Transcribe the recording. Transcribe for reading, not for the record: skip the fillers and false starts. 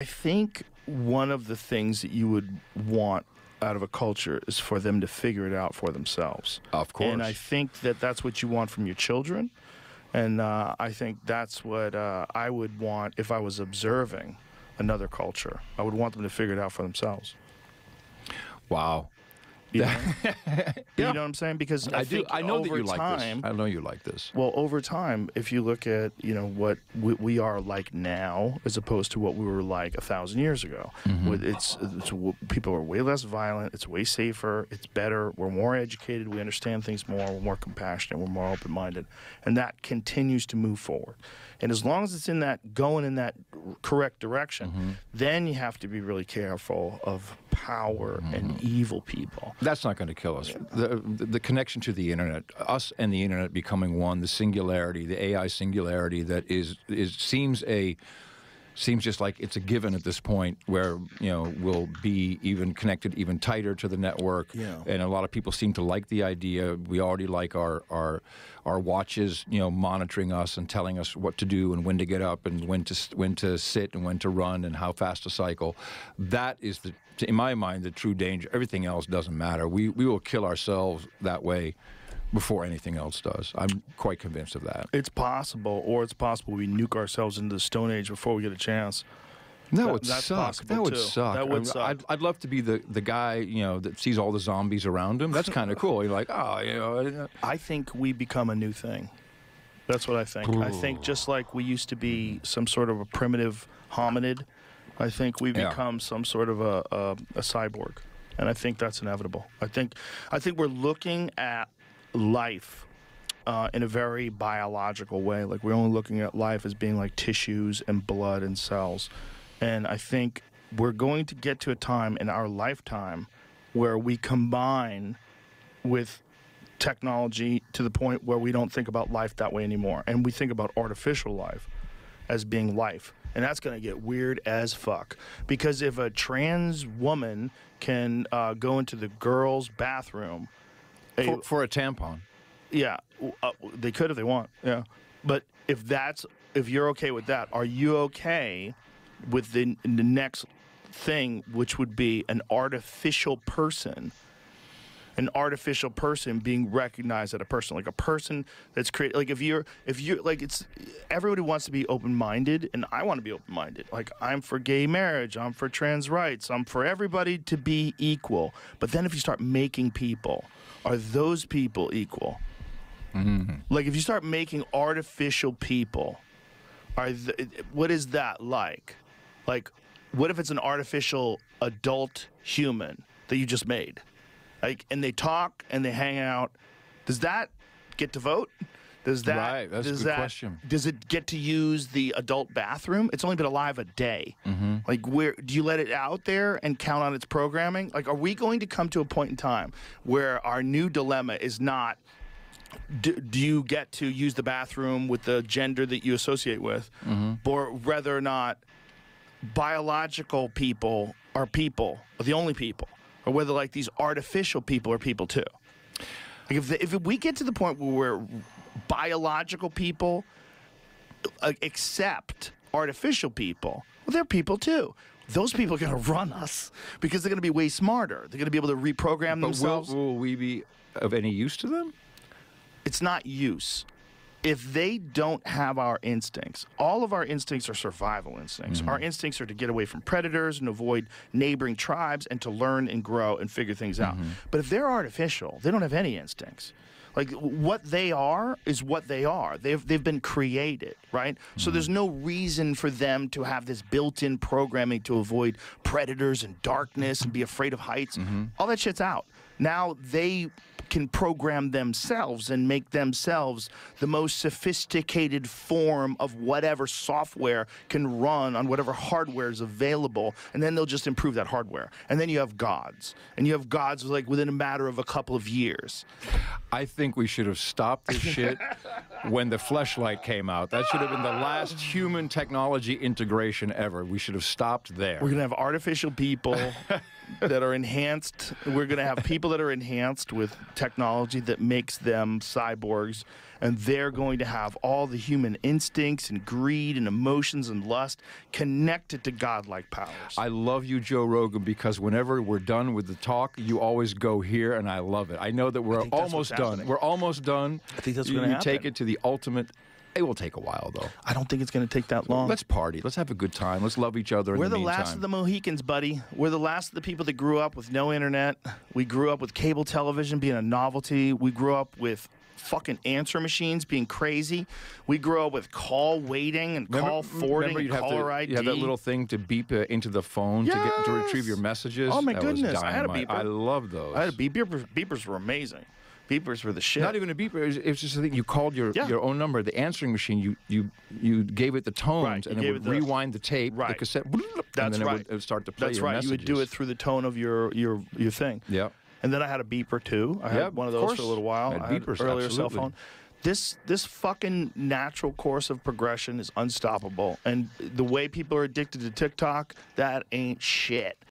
I think one of the things that you would want out of a culture is for them to figure it out for themselves. Of course. And I think that that's what you want from your children. And I think that's what I would want if I was observing another culture. I would want them to figure it out for themselves. Wow. You know? Yeah. You know what I'm saying? Because I think I know that over you like this. time, I know you like this. well, over time, if you look at what we are like now, as opposed to what we were like 1,000 years ago, it's people are way less violent. It's way safer. It's better. We're more educated. We understand things more. We're more compassionate. We're more open-minded, and that continues to move forward. And as long as it's going in that correct direction, then you have to be really careful of power and evil people. That's not going to kill us. The connection to the internet, us and the internet becoming one, the singularity, the AI singularity that seems just like it's a given at this point, where we'll be even connected even tighter to the network. Yeah. And a lot of people seem to like the idea. We already like our watches, monitoring us and telling us what to do and when to get up and when to sit and when to run and how fast to cycle. That is in my mind, the true danger. Everything else doesn't matter. We will kill ourselves that way before anything else does. I'm quite convinced of that. It's possible, or it's possible we nuke ourselves into the Stone Age before we get a chance. That would that's suck. possible, That would too. suck. That would suck. I'd love to be the guy, that sees all the zombies around him. That's kind of cool. You're like, I think we become a new thing. That's what I think. I think just like we used to be some sort of a primitive hominid, I think we become some sort of a cyborg. And I think that's inevitable. I think we're looking at life in a very biological way. Like, we're only looking at life as being like tissues and blood and cells. And I think we're going to get to a time in our lifetime where we combine with technology to the point where we don't think about life that way anymore. And we think about artificial life as being life. And that's going to get weird as fuck. Because if a trans woman can go into the girls' bathroom... For a tampon. Yeah, they could if they want, yeah. But if you're okay with that, are you okay with the next thing, which would be an artificial person being recognized as a person, like a person that's created. Like if you're like, it's everybody wants to be open-minded, and I want to be open-minded. Like, I'm for gay marriage, I'm for trans rights, I'm for everybody to be equal. But then if you start making people, are those people equal? Like, if you start making artificial people, what is that like? Like, what if it's an artificial adult human that you just made? Like, and they talk and they hang out. Does that get to vote? Does that? Right, that's a good question. Does it get to use the adult bathroom? It's only been alive a day. Like, where do you let it out there and count on its programming? Like, are we going to come to a point in time where our new dilemma is not, do you get to use the bathroom with the gender that you associate with, or whether or not biological people are the only people, or whether like these artificial people are people too? Like, if we get to the point where we're biological people accept artificial people, well, they're people too. Those people are going to run us because they're going to be way smarter. They're going to be able to reprogram themselves. Will we be of any use to them? It's not use. If they don't have our instincts, all of our instincts are survival instincts. Our instincts are to get away from predators and avoid neighboring tribes and to learn and grow and figure things out. But if they're artificial, they don't have any instincts. Like, what they are is what they are. They've been created, right? So there's no reason for them to have this built-in programming to avoid predators and darkness and be afraid of heights. All that shit's out. Now they can program themselves and make themselves the most sophisticated form of whatever software can run on whatever hardware is available, and then they'll just improve that hardware. And then you have gods. And you have gods like within a matter of a couple of years. I think we should have stopped this shit when the fleshlight came out. That should have been the last human technology integration ever. We should have stopped there. We're going to have artificial people that are enhanced. We're going to have people that are enhanced with technology that makes them cyborgs. and they're going to have all the human instincts and greed and emotions and lust connected to godlike powers. I love you, Joe Rogan, because whenever we're done with the talk, you always go here, and I love it. I know that we're almost done. We're almost done. I think that's going to happen. You take it to the ultimate. It will take a while, though. I don't think it's going to take that long. Let's party. Let's have a good time. Let's love each other in the meantime. We're the last of the Mohicans, buddy. We're the last of the people that grew up with no internet. We grew up with cable television being a novelty. We grew up with fucking answer machines being crazy. We grew up with call waiting and call forwarding and caller ID. You had that little thing to beep into the phone to retrieve your messages. Oh, my that goodness. Was I had a beeper. I love those. I had a beeper. Beepers were amazing. Beepers were the shit. Not even a beeper. It was just a thing. You called your own number. The answering machine, you gave it the tones, and it would rewind the tape, the cassette, and then it would start to play your messages. You would do it through the tone of your thing. Yeah. And then I had a beeper, too. I had one of those for a little while. I had beepers, earlier absolutely. cell phone. This fucking natural course of progression is unstoppable. And the way people are addicted to TikTok, that ain't shit.